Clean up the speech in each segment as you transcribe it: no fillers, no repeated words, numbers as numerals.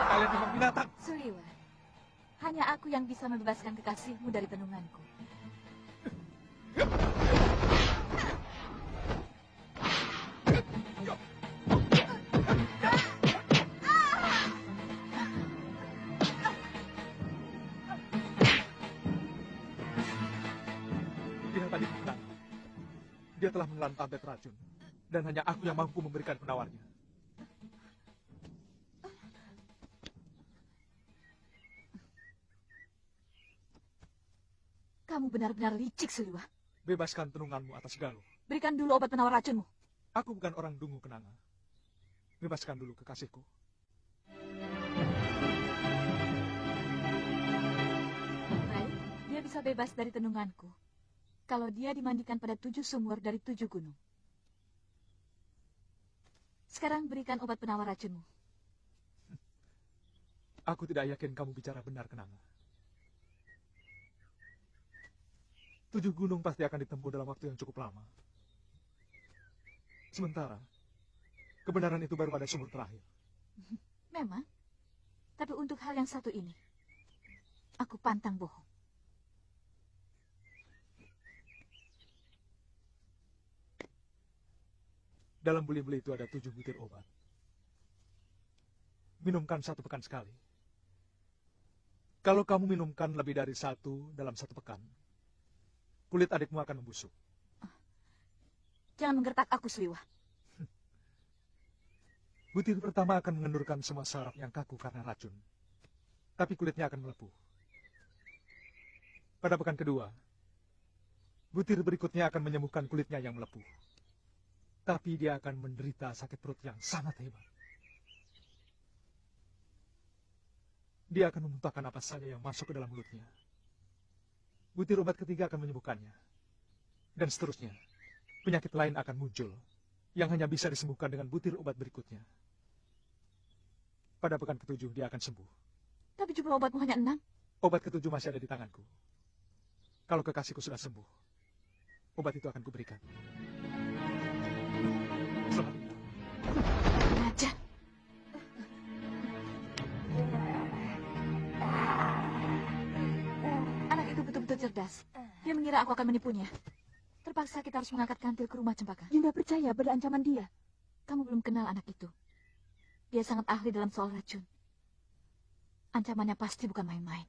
Kalian memang binatang. Suliwa, hanya aku yang bisa membebaskan kekasihmu dari tenunganku. Dia tadi menang. Dia telah menelan tablet racun. Dan hanya aku yang mampu memberikan penawarnya. Kamu benar-benar licik, Suliwa. Bebaskan tenunganmu atas Galuh. Berikan dulu obat penawar racunmu. Aku bukan orang dungu kenanga. Bebaskan dulu kekasihku. Baik, dia bisa bebas dari tenunganku. Kalau dia dimandikan pada 7 sumur dari 7 gunung. Sekarang berikan obat penawar racunmu. Aku tidak yakin kamu bicara benar, kenanga. 7 gunung pasti akan ditempuh dalam waktu yang cukup lama. Sementara, kebenaran itu baru pada sumur terakhir. Memang. Tapi untuk hal yang satu ini, aku pantang bohong. Dalam beli-beli itu ada 7 butir obat. Minumkan 1 pekan sekali. Kalau kamu minumkan lebih dari 1 dalam 1 pekan, kulit adikmu akan membusuk. Jangan menggertak aku, Suliwa. Butir pertama akan mengendurkan semua saraf yang kaku karena racun. Tapi kulitnya akan melepuh. Pada pekan kedua, butir berikutnya akan menyembuhkan kulitnya yang melepuh. Tapi dia akan menderita sakit perut yang sangat hebat. Dia akan memuntahkan apa saja yang masuk ke dalam mulutnya. Butir obat ketiga akan menyembuhkannya. Dan seterusnya, penyakit lain akan muncul yang hanya bisa disembuhkan dengan butir obat berikutnya. Pada pekan ke-7 dia akan sembuh. Tapi jumlah obatmu hanya 6. Obat ke-7 masih ada di tanganku. Kalau kekasihku sudah sembuh, obat itu akan kuberikan. Selamat tinggal. Aja. Anak itu betul-betul cerdas. Dia mengira aku akan menipunya. Terpaksa kita harus mengangkat kantil ke rumah Cempaka. Yunda percaya pada ancaman dia. Kamu belum kenal anak itu. Dia sangat ahli dalam soal racun. Ancamannya pasti bukan main-main.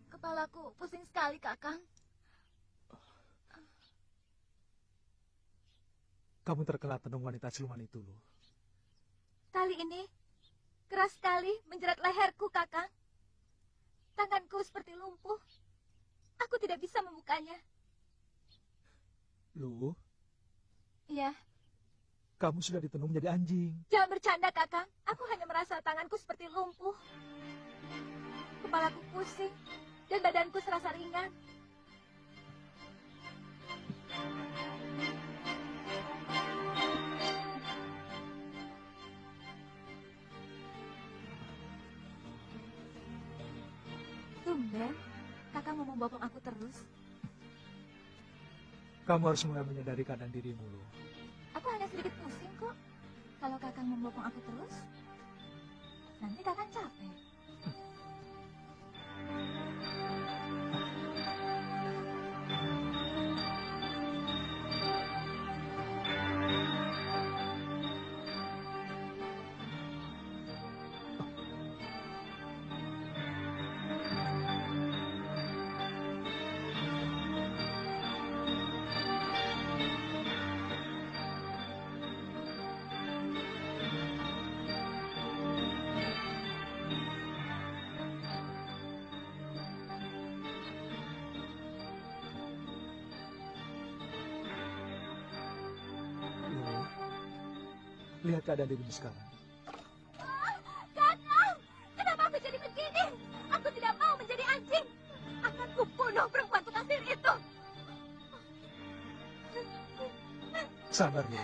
Kepalaku pusing sekali, Kakang. Kamu terkena tenung wanita siluman itu, Lu. Tali ini keras sekali menjerat leherku, Kakang. Tanganku seperti lumpuh. Aku tidak bisa membukanya. Lu, Iya, kamu sudah ditenung menjadi anjing. jangan bercanda, Kakang. Aku hanya merasa tanganku seperti lumpuh. Kepalaku pusing dan badanku serasa ringan. Tumben, Kakang mau membopong aku terus. Kamu harus mulai menyadari keadaan dirimu, Lu. Aku hanya sedikit pusing kok. Kalau Kakang membopong aku terus, nanti Kakang capek. Lu, lihat keadaan dirimu sekarang. membunuh perempuan tukang sihir itu. Sabar, Lu.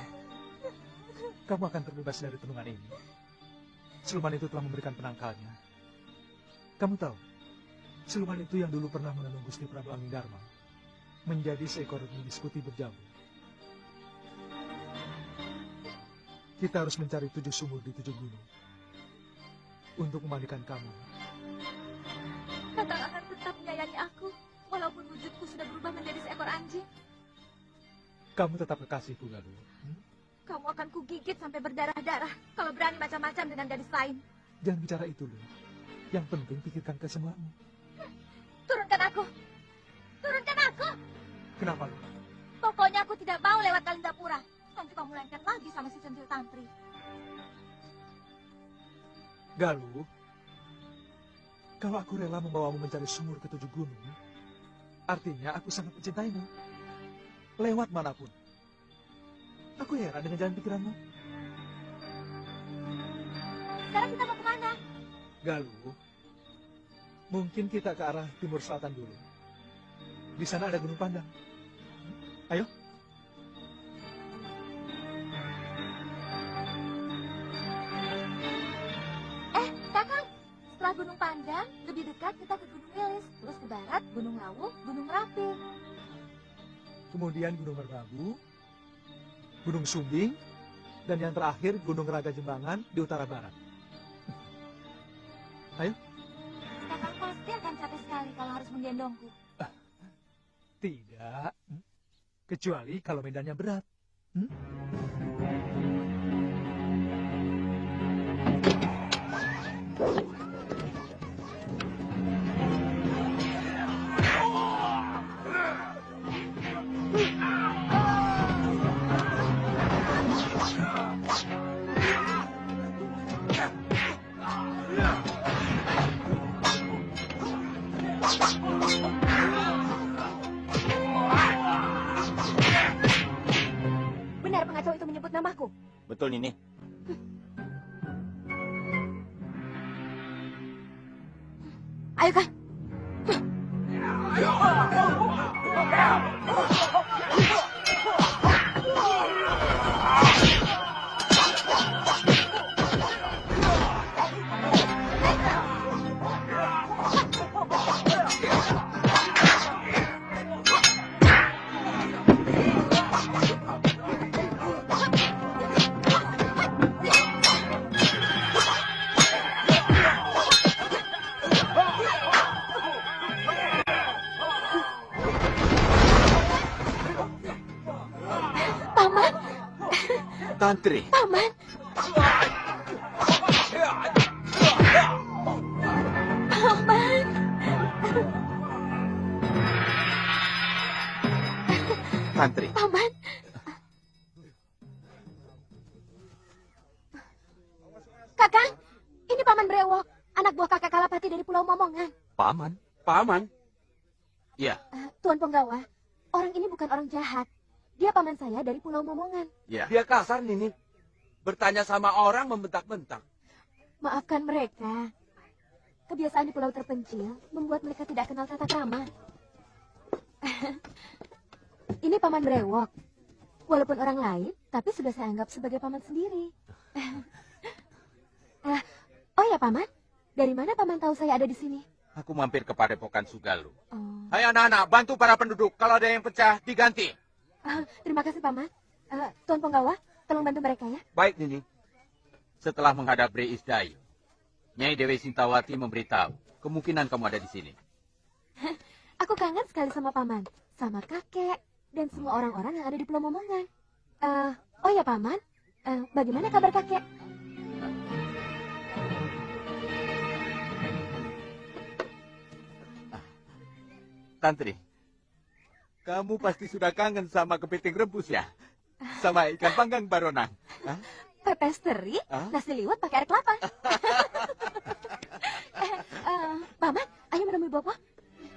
Kamu akan terbebas dari tenungan ini. Siluman itu telah memberikan penangkalnya. Kamu tahu, siluman itu yang dulu pernah menenung Gusti Prabu Anggadharma menjadi seekor iblis putih berjambu. Kita harus mencari 7 sumur di 7 gunung untuk memandikan kamu. Kakang akan tetap menyayangi aku, walaupun wujudku sudah berubah menjadi seekor anjing. Kamu tetap kekasihku, Galuh. Kamu akan kugigit sampai berdarah-darah kalau berani macam-macam dengan gadis lain. Jangan bicara itu, Lu. Yang penting pikirkan kesemuamu. Turunkan aku! Turunkan aku! Kenapa, Lu? Pokoknya aku tidak mau lewat Kalindapura. Nanti kamu lengket lagi sama si centil tantri. Galuh, kalau aku rela membawamu mencari sumur ke 7 gunung, artinya aku sangat mencintaimu. Lewat manapun. Aku heran dengan jalan pikiranmu. Sekarang kita mau kemana? Galuh, mungkin kita ke arah timur selatan dulu. Di sana ada Gunung Pandang. Ayo. Kakang, setelah Gunung Pandang, lebih dekat kita ke Gunung Wilis. Terus ke barat, Gunung Lawu, Gunung Merapi. Kemudian Gunung Merbabu, Gunung Sumbing, dan yang terakhir Gunung Raga Jembangan di utara barat. Ayo. Kakang pasti akan capek sekali kalau harus menggendongku. Tidak. Kecuali kalau medannya berat. Benar pengacau itu menyebut namaku? Betul, Nini. Ayo, Kak. Paman, Tantri. Paman. Paman. Tantri. Paman. Kakang, ini Paman Brewok, anak buah kakak Kalapati dari Pulau Momongan. Paman. Paman. Iya. Tuan Penggawa, orang ini bukan orang jahat. Dia paman saya dari Pulau Momongan. Iya. Dia kasar, Nini. Bertanya sama orang membentak-bentak. Maafkan mereka. Kebiasaan di pulau terpencil membuat mereka tidak kenal tata krama. Ini Paman Brewok. Walaupun orang lain, tapi sudah saya anggap sebagai paman sendiri. Oh ya, Paman. Dari mana Paman tahu saya ada di sini? Aku mampir ke Padepokan Sugalu. Oh. Hai anak-anak, bantu para penduduk. Kalau ada yang pecah, diganti. Terima kasih, Paman. Tuan Penggawa, tolong bantu mereka ya. Baik, Nini. Setelah menghadap Bre Isdayu, Nyai Dewi Sintawati memberitahu, kemungkinan kamu ada di sini. Aku kangen sekali sama Paman, sama kakek, dan semua orang-orang yang ada di Pulau Momongan. Oh ya, Paman. Bagaimana kabar kakek? Tantri, kamu pasti sudah kangen sama kepiting rebus ya? Sama ikan panggang baronang. Hah? Pepes teri, Hah? nasi liwet pakai air kelapa. Paman, ayo menemui Bopo.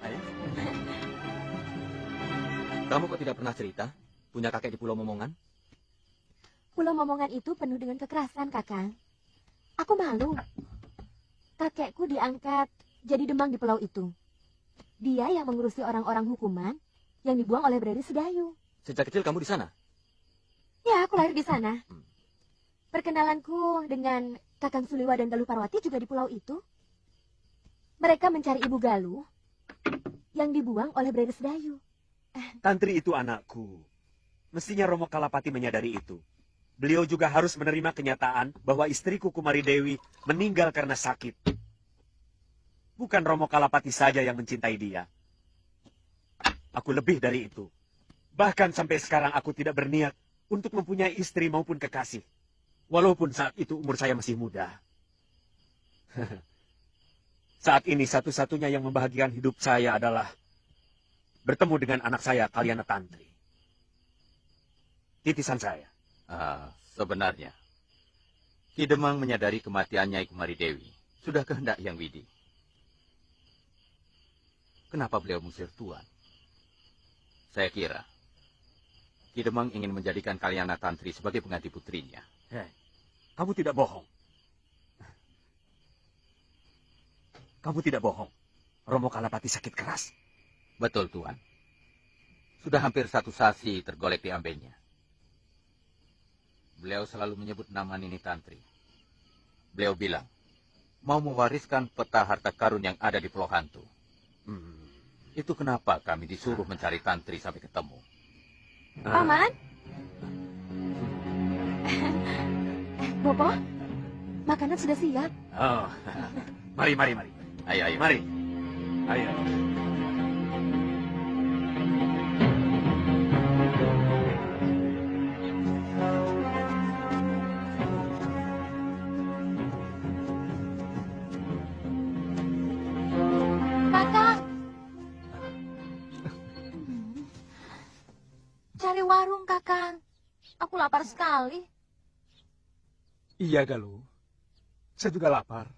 Ayo. Kamu kok tidak pernah cerita punya kakek di Pulau Momongan? Pulau Momongan itu penuh dengan kekerasan, Kakang. Aku malu. Kakekku diangkat jadi demang di pulau itu. Dia yang mengurusi orang-orang hukuman yang dibuang oleh Breri Sedayu. Sejak kecil kamu di sana? Ya, aku lahir di sana. Perkenalanku dengan Kakang Suliwa dan Galuh Parwati juga di pulau itu. Mereka mencari Ibu Galuh yang dibuang oleh Breri Sedayu. Tantri itu anakku. Mestinya Romo Kalapati menyadari itu. Beliau juga harus menerima kenyataan bahwa istriku Kumari Dewi meninggal karena sakit. Bukan Romo Kalapati saja yang mencintai dia. Aku lebih dari itu. Bahkan sampai sekarang aku tidak berniat untuk mempunyai istri maupun kekasih. Walaupun saat itu umur saya masih muda. Saat ini satu-satunya yang membahagiakan hidup saya adalah bertemu dengan anak saya, Kalyana Tantri. Titisan saya. Sebenarnya, Ki Demang menyadari kematian Nyai Kumari Dewi. Sudah kehendak Yang Widi. Kenapa beliau mengusir Tuan? Saya kira, Ki Demang ingin menjadikan Kalyana Tantri sebagai pengganti putrinya. Hei, kamu tidak bohong. Kamu tidak bohong. Romo Kalapati sakit keras. Betul, Tuan. Sudah hampir 1 sasi tergolek di ambenya. Beliau selalu menyebut nama Nini Tantri. Beliau bilang, mau mewariskan peta harta karun yang ada di Pulau Hantu. Itu kenapa kami disuruh mencari Tantri sampai ketemu. Paman? Bopo, makanan sudah siap. Oh, mari. Ayo. Mari. Ayo. Kakang. Cari warung, Kakang. Aku lapar sekali. Iya, Galuh. Saya juga lapar.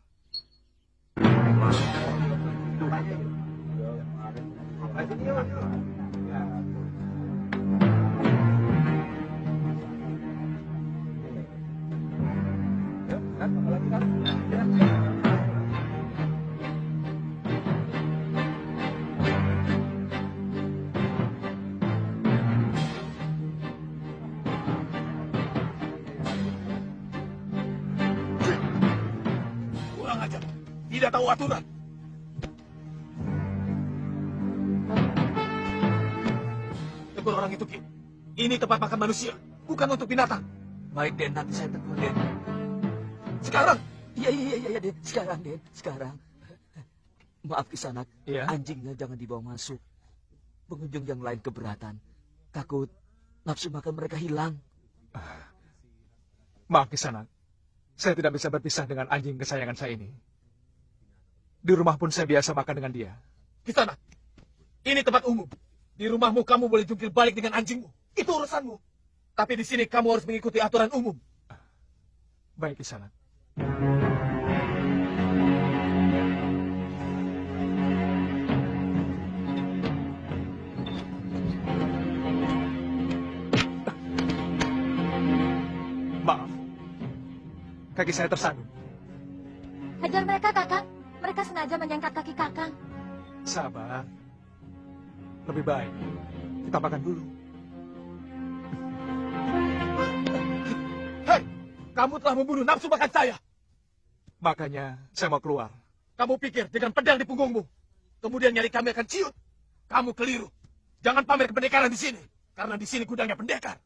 Kurang ajar. Tidak tahu aturan. Tegur orang itu, Ki. Ini tempat makan manusia, bukan untuk binatang. Baik, Den. Nanti saya tegur, Den. Sekarang. Iya, Den. Sekarang, Den. Sekarang. Maaf, Kisanak. Iya. Anjingnya jangan dibawa masuk. Pengunjung yang lain keberatan. Takut nafsu makan mereka hilang. Maaf, Kisanak. Saya tidak bisa berpisah dengan anjing kesayangan saya ini. Di rumah pun saya biasa makan dengan dia. Di sana. Ini tempat umum. Di rumahmu kamu boleh jungkir balik dengan anjingmu. Itu urusanmu. Tapi di sini kamu harus mengikuti aturan umum. Baik, Kisanak. Maaf. Kaki saya tersandung. Hajar mereka, Kakang. Mereka sengaja menyangkat kaki Kakang. Sabar. Lebih baik kita makan dulu. Hei, kamu telah membunuh nafsu makan saya. Makanya saya mau keluar. Kamu pikir dengan pedang di punggungmu, kemudian nyari kami akan ciut? Kamu keliru. Jangan pamer kependekaran di sini, karena di sini gudangnya pendekar.